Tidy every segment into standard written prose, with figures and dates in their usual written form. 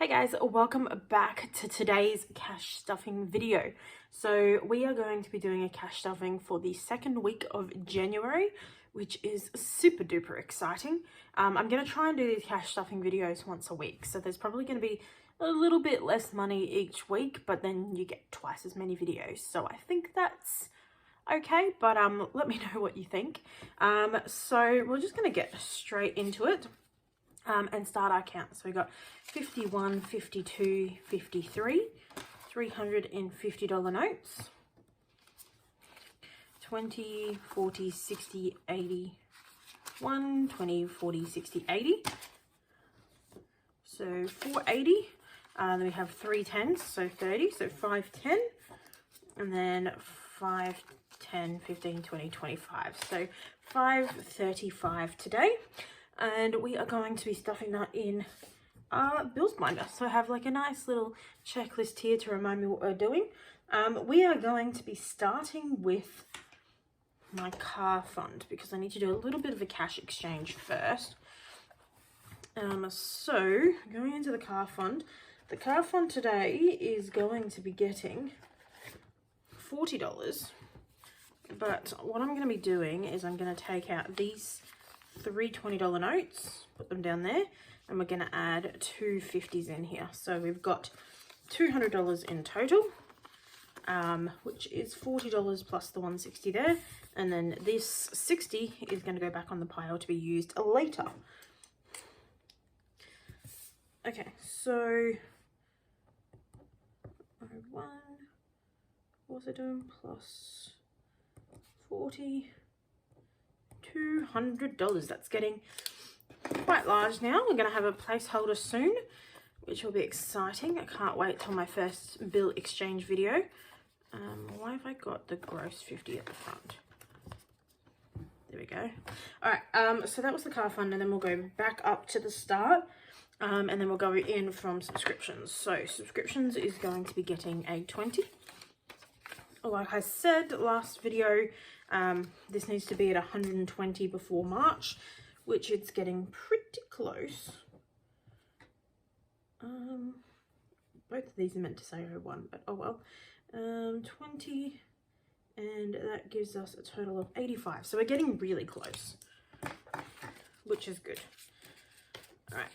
Hey guys, welcome back to today's cash stuffing video. So we are going to be doing a cash stuffing for the second week of January, which is super duper exciting. I'm going to try and do these cash stuffing videos once a week. So there's probably going to be a little bit less money each week, but then you get twice as many videos. So I think that's okay, but let me know what you think. So we're just going to get straight into it. And start our count. So we got 51, 52, 53, $350 notes, 20, 40, 60, 80, 1, 20, 40, 60, 80. So 480. Then we have 3 10s, so 30, so 5 10, and then 5 10, 15, 20, 25. So 535 today. And we are going to be stuffing that in our bills binder. So I have like a nice little checklist here to remind me what we're doing. We are going to be starting with my car fund because I need to do a little bit of a cash exchange first. So going into the car fund today is going to be getting $40. But what I'm going to be doing is I'm going to take out these 3 $20 notes, put them down there, and we're going to add 2 50s in here. So we've got $200 in total, which is $40 plus the 160 there, and then this 60 is going to go back on the pile to be used later. Okay, so 1, what's it doing, plus 40, $200. That's getting quite large now. We're going to have a placeholder soon, which will be exciting. I can't wait till my first bill exchange video. Why have I got the gross 50 at the front? There we go. All right, so that was the car fund, and then we'll go back up to the start, and then we'll go in from subscriptions. So subscriptions is going to be getting a 20. Like I said last video, this needs to be at 120 before March, which it's getting pretty close. Both of these are meant to say 01, but oh well. 20, and that gives us a total of 85. So we're getting really close, which is good. All right,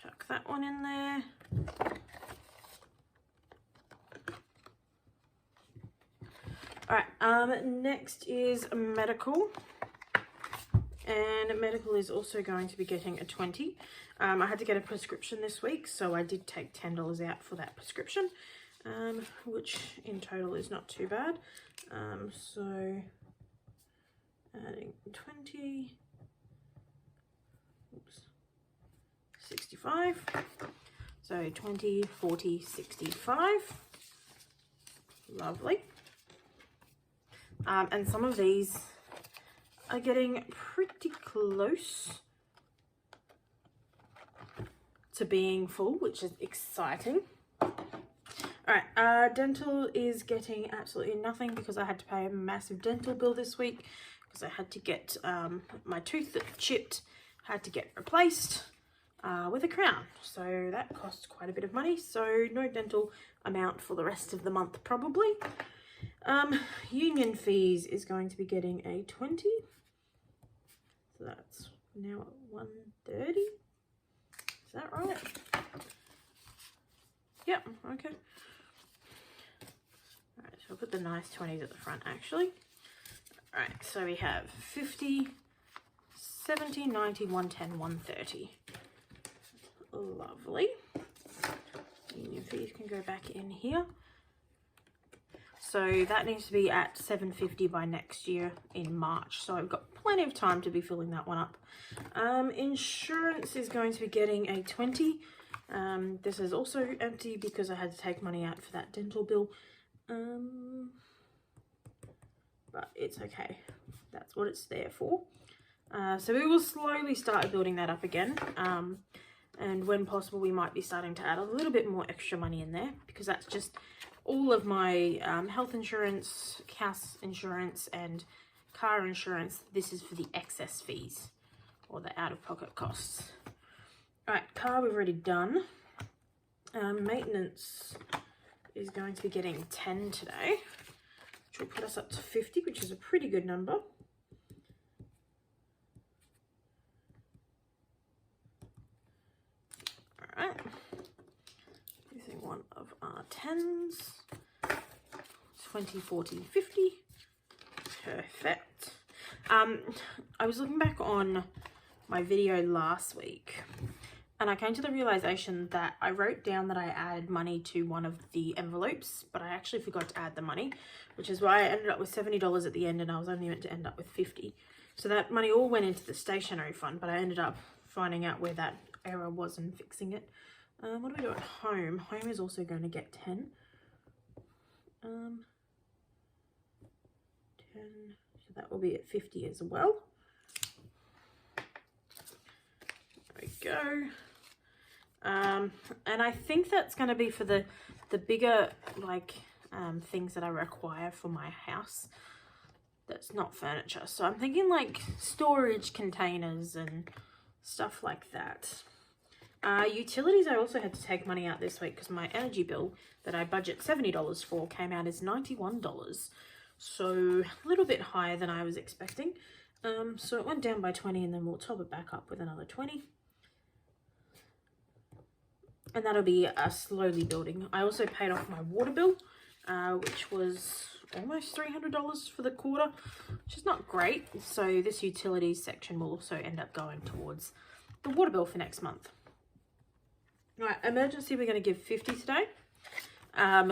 chuck that one in there. All right, next is medical, and medical is also going to be getting a 20. I had to get a prescription this week, so I did take $10 out for that prescription, which in total is not too bad. So adding 20, oops, 65, so 20, 40, 65, lovely. And some of these are getting pretty close to being full, which is exciting. All right, dental is getting absolutely nothing because I had to pay a massive dental bill this week because I had to get my tooth that chipped, had to get replaced with a crown. So that cost quite a bit of money. So no dental amount for the rest of the month probably. Union fees is going to be getting a 20. So that's now at 130. Is that right? Yep, okay. Alright, so I'll put the nice 20s at the front actually. Alright, so we have 50, 70, 90, 110, 130. Lovely. Union fees can go back in here. So that needs to be at 750 by next year in March. So I've got plenty of time to be filling that one up. Insurance is going to be getting a 20. This is also empty because I had to take money out for that dental bill. But it's okay. That's what it's there for. So we will slowly start building that up again. And when possible, we might be starting to add a little bit more extra money in there because that's just all of my health insurance, house insurance, and car insurance. This is for the excess fees or the out-of-pocket costs. Alright, car we've already done. Maintenance is going to be getting 10 today, which will put us up to 50, which is a pretty good number. Alright, using one of our 10s, 20, 40, 50. Perfect. I was looking back on my video last week and I came to the realization that I wrote down that I added money to one of the envelopes, but I actually forgot to add the money, which is why I ended up with $70 at the end and I was only meant to end up with 50. So that money all went into the stationery fund, but I ended up finding out where that error was and fixing it. What do we do at home? Home is also going to get 10. 10, so that will be at 50 as well. There we go. And I think that's going to be for the bigger like things that I require for my house. That's not furniture. So I'm thinking like storage containers and stuff like that. Utilities, I also had to take money out this week because my energy bill that I budget $70 for came out as $91. So a little bit higher than I was expecting. So it went down by 20 and then we'll top it back up with another 20. And that'll be slowly building. I also paid off my water bill, which was almost $300 for the quarter, which is not great. So this utilities section will also end up going towards the water bill for next month. All right, emergency, we're going to give 50 today.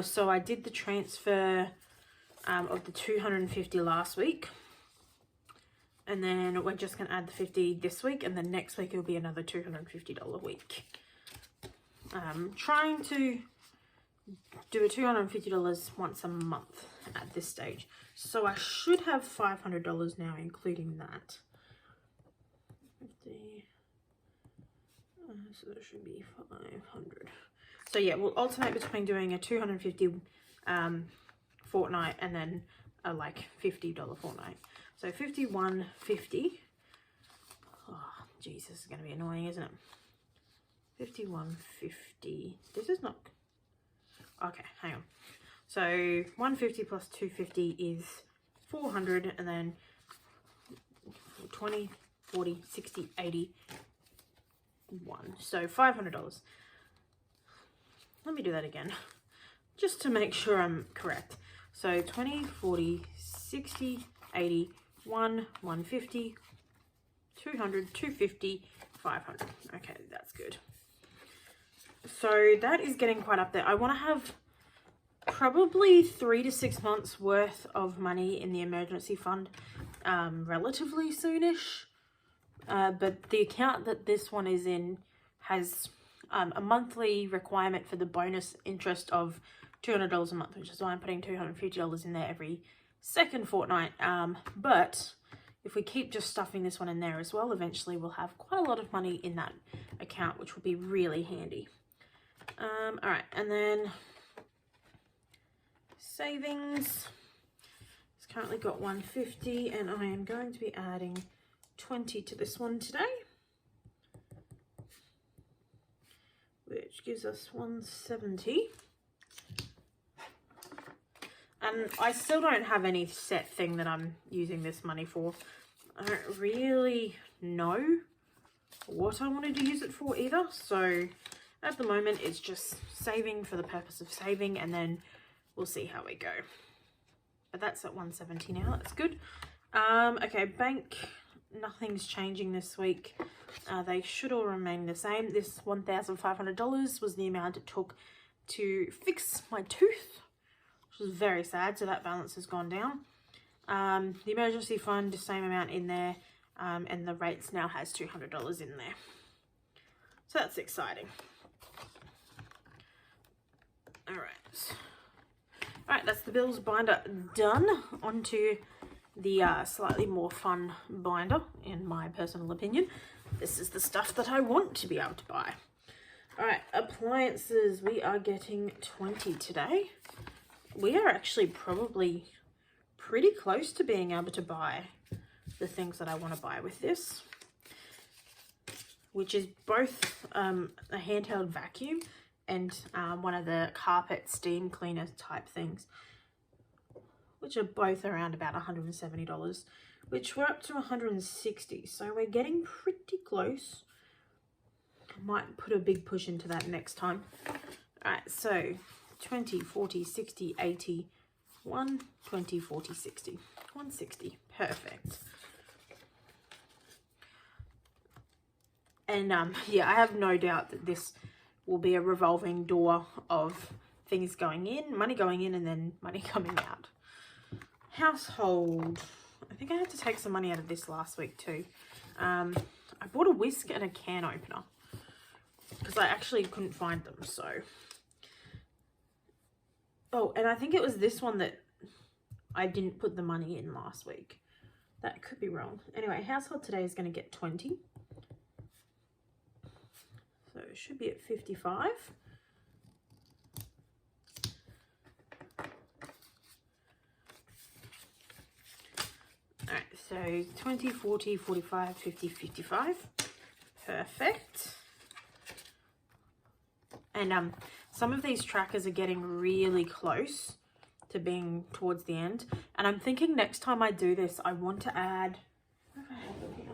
So I did the transfer of the 250 last week. And then we're just going to add the 50 this week. And then next week it'll be another $250 week. Trying to do a $250 once a month at this stage. So I should have $500 now, including that. 50. So that should be 500. So yeah, we'll alternate between doing a 250 fortnight and then a like $50 fortnight. So 51.50. Oh, geez, this is going to be annoying, isn't it? 51.50. This is not. Okay, hang on. So 150 plus 250 is 400, and then 20, 40, 60, 80. So $500. Let me do that again just to make sure I'm correct. So 20, 40, 60, 80, 150, 200, 250, 500. Okay, that's good. So that is getting quite up there. I want to have probably 3 to 6 months worth of money in the emergency fund relatively soonish. But the account that this one is in has a monthly requirement for the bonus interest of $200 a month, which is why I'm putting $250 in there every second fortnight. But if we keep just stuffing this one in there as well, eventually we'll have quite a lot of money in that account, which will be really handy. All right, and then savings. It's currently got 150, and I am going to be adding 20 to this one today, which gives us 170. And I still don't have any set thing that I'm using this money for. I don't really know what I wanted to use it for either. So at the moment, it's just saving for the purpose of saving, and then we'll see how we go. But that's at 170 now. That's good. Okay, bank. Nothing's changing this week. They should all remain the same. This $1,500 was the amount it took to fix my tooth, which was very sad. So that balance has gone down. The emergency fund, the same amount in there, and the rates now has $200 in there. So that's exciting. All right, that's the bills binder done. Onto the slightly more fun binder, in my personal opinion. This is the stuff that I want to be able to buy. All right, appliances, we are getting 20 today. We are actually probably pretty close to being able to buy the things that I want to buy with this. which is both a handheld vacuum and one of the carpet steam cleaner type things, which are both around about $170, which we're up to $160. So we're getting pretty close. I might put a big push into that next time. All right, so 20, 40, 60, 80, 20, 40, 60, 160. Perfect. And yeah, I have no doubt that this will be a revolving door of things going in, money going in, and then money coming out. Household. I think I had to take some money out of this last week too. I bought a whisk and a can opener because I actually couldn't find them. So, oh, and I think it was this one that I didn't put the money in last week. That could be wrong. Anyway, household today is going to get 20. So it should be at 55. All right, so 20, 40, 45, 50, 55. Perfect. And some of these trackers are getting really close to being towards the end. And I'm thinking next time I do this, I want to add... What have I had in here?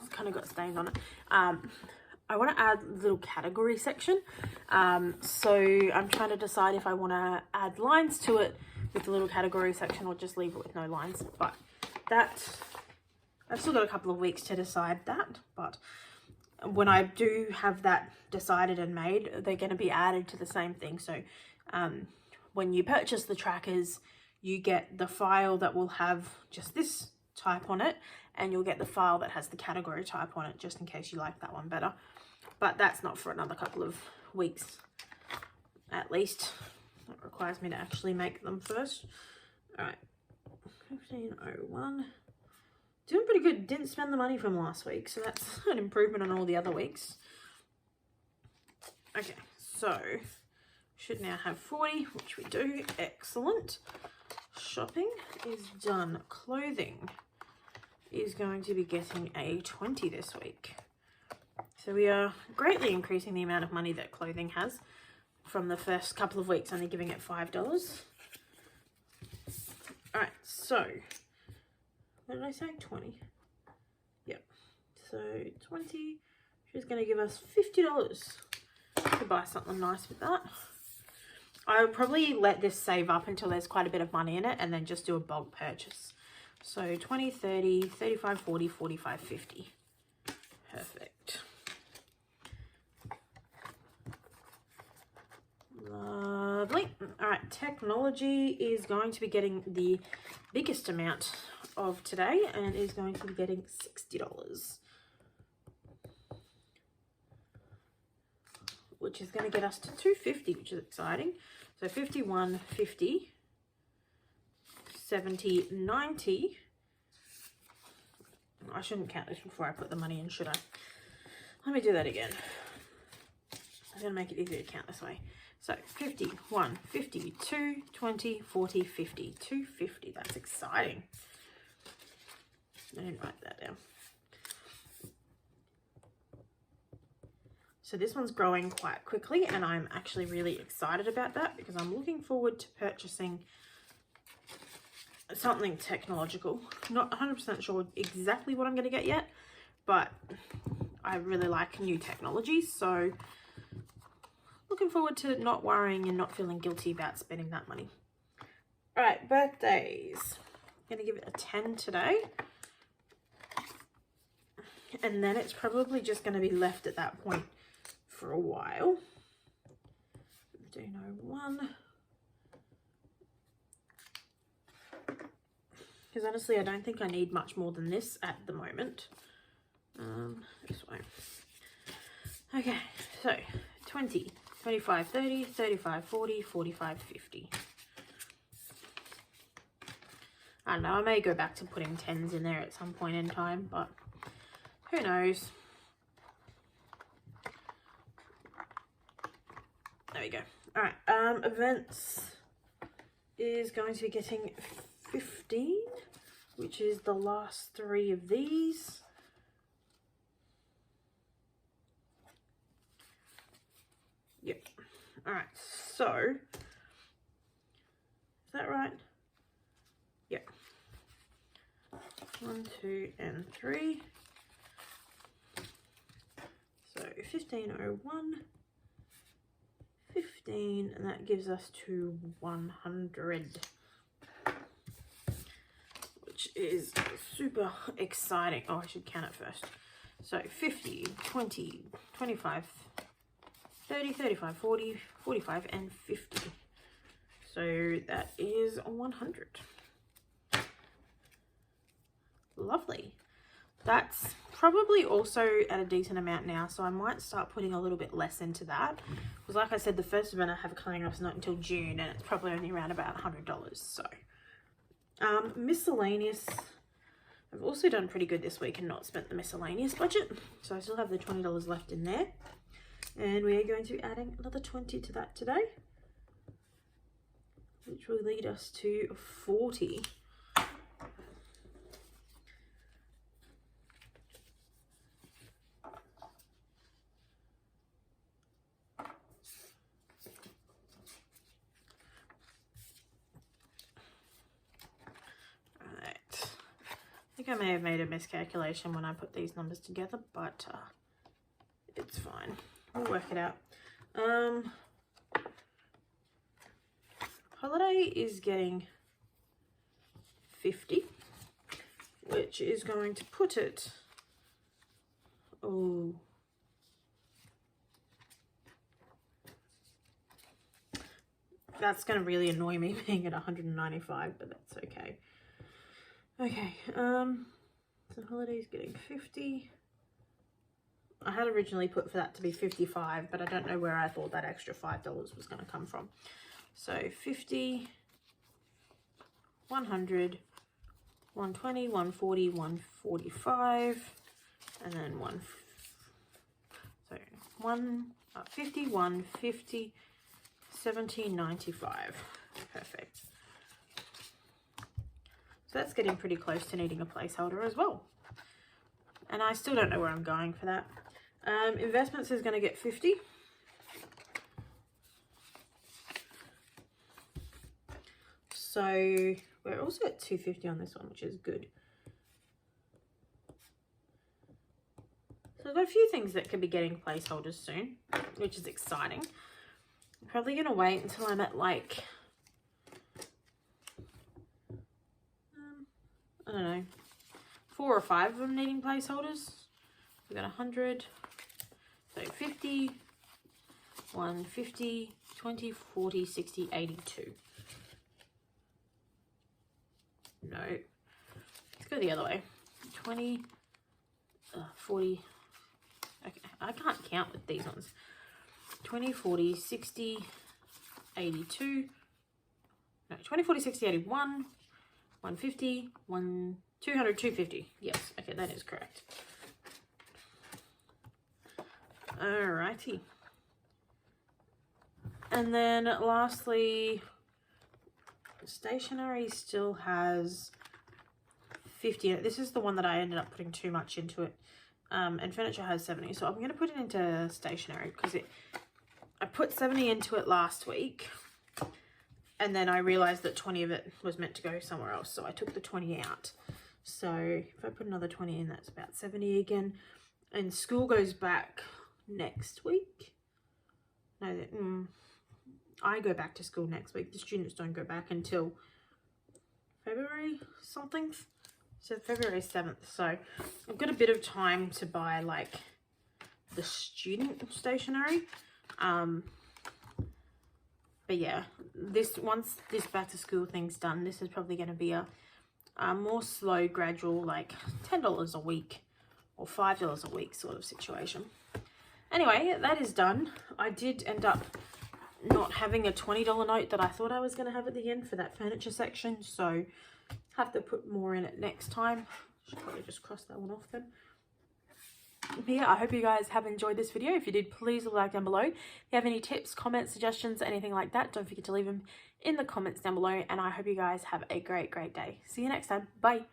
Kind of got stains on it. I want to add a little category section, so I'm trying to decide if I want to add lines to it with the little category section or just leave it with no lines. But that, I've still got a couple of weeks to decide that, but when I do have that decided and made, they're going to be added to the same thing. So when you purchase the trackers, you get the file that will have just this type on it, and you'll get the file that has the category type on it, just in case you like that one better. But that's not for another couple of weeks at least. That requires me to actually make them first. All right, 1501. Doing pretty good. Didn't spend the money from last week, so that's an improvement on all the other weeks. Okay, so should now have 40, which we do. Excellent. Shopping is done. Clothing is going to be getting a 20 this week. So we are greatly increasing the amount of money that clothing has from the first couple of weeks, only giving it $5. All right, so what did I say? 20. Yep. So 20, she's going to give us $50 to buy something nice with that. I would probably let this save up until there's quite a bit of money in it and then just do a bulk purchase. So 20, 30, 35, 40, 45, 50. Perfect. Lovely. All right, technology is going to be getting the biggest amount of today and is going to be getting $60, which is going to get us to 250, which is exciting. So 51, 50, 70, 90. I shouldn't count this before I put the money in, should I? Let me do that again. I'm going to make it easier to count this way. So 51, 52, 20, 40, 50, 250. That's exciting. I didn't write that down. So this one's growing quite quickly and I'm actually really excited about that because I'm looking forward to purchasing something technological. Not 100% sure exactly what I'm going to get yet, but I really like new technologies. So looking forward to not worrying and not feeling guilty about spending that money. All right, birthdays. I'm going to give it a 10 today. And then it's probably just going to be left at that point for a while. 1501. Because honestly, I don't think I need much more than this at the moment. This way. Okay, so 20, 25, 30, 35, 40, 45, 50. I don't know, I may go back to putting 10s in there at some point in time, but who knows. There we go. All right, events is going to be getting 15. which is the last 3 of these. Yep. All right, so is that right? Yep. 1, 2, and 3. So 1501, 15, and that gives us to 100, which is super exciting. Oh, I should count it first. So 50, 20, 25, 30, 35, 40, 45, and 50. So that is 100. Lovely. That's probably also at a decent amount now, so I might start putting a little bit less into that. Because like I said, the first event I have coming up is not until June, and it's probably only around about $100. So miscellaneous, I've also done pretty good this week and not spent the miscellaneous budget. So I still have the $20 left in there. And we are going to be adding another 20 to that today, which will lead us to 40. I think I may have made a miscalculation when I put these numbers together, but it's fine. We'll work it out. Holiday is getting 50, which is going to put it, oh, that's going to really annoy me being at 195, but that's okay. Okay, so Holiday's getting 50. I had originally put for that to be 55, but I don't know where I thought that extra $5 was going to come from. So 50, 100, 120, 140, 145, and then 51, 50, 70, 95. Perfect. So that's getting pretty close to needing a placeholder as well. And I still don't know where I'm going for that. Investments is going to get 50. So we're also at 250 on this one, which is good. So I've got a few things that could be getting placeholders soon, which is exciting. I'm probably going to wait until I'm at like, I don't know, 4 or 5 of them needing placeholders. We've got 100, so 50, 150, 20, 40, 60, 82. No, let's go the other way. 20, 40, okay, I can't count with these ones. 20, 40, 60, 82, no, 20, 40, 60, 81, 150, 200, 250. Yes, okay, that is correct. Alrighty. And then lastly, stationery still has 50 in it. This is the one that I ended up putting too much into it. And furniture has 70. So I'm going to put it into stationery because I put 70 into it last week. And then I realized that 20 of it was meant to go somewhere else. So I took the 20 out. So if I put another 20 in, that's about 70 again. And school goes back next week. No, I go back to school next week. The students don't go back until February something. So February 7th. So I've got a bit of time to buy like the student stationery. But yeah, once this back to school thing's done, this is probably going to be a more slow, gradual, like $10 a week or $5 a week sort of situation. Anyway, that is done. I did end up not having a $20 note that I thought I was going to have at the end for that furniture section, so have to put more in it next time. Should probably just cross that one off then. But yeah, I hope you guys have enjoyed this video. If you did, please leave a like down below. If you have any tips, comments, suggestions, anything like that, don't forget to leave them in the comments down below. And I hope you guys have a great day. See you next time. Bye.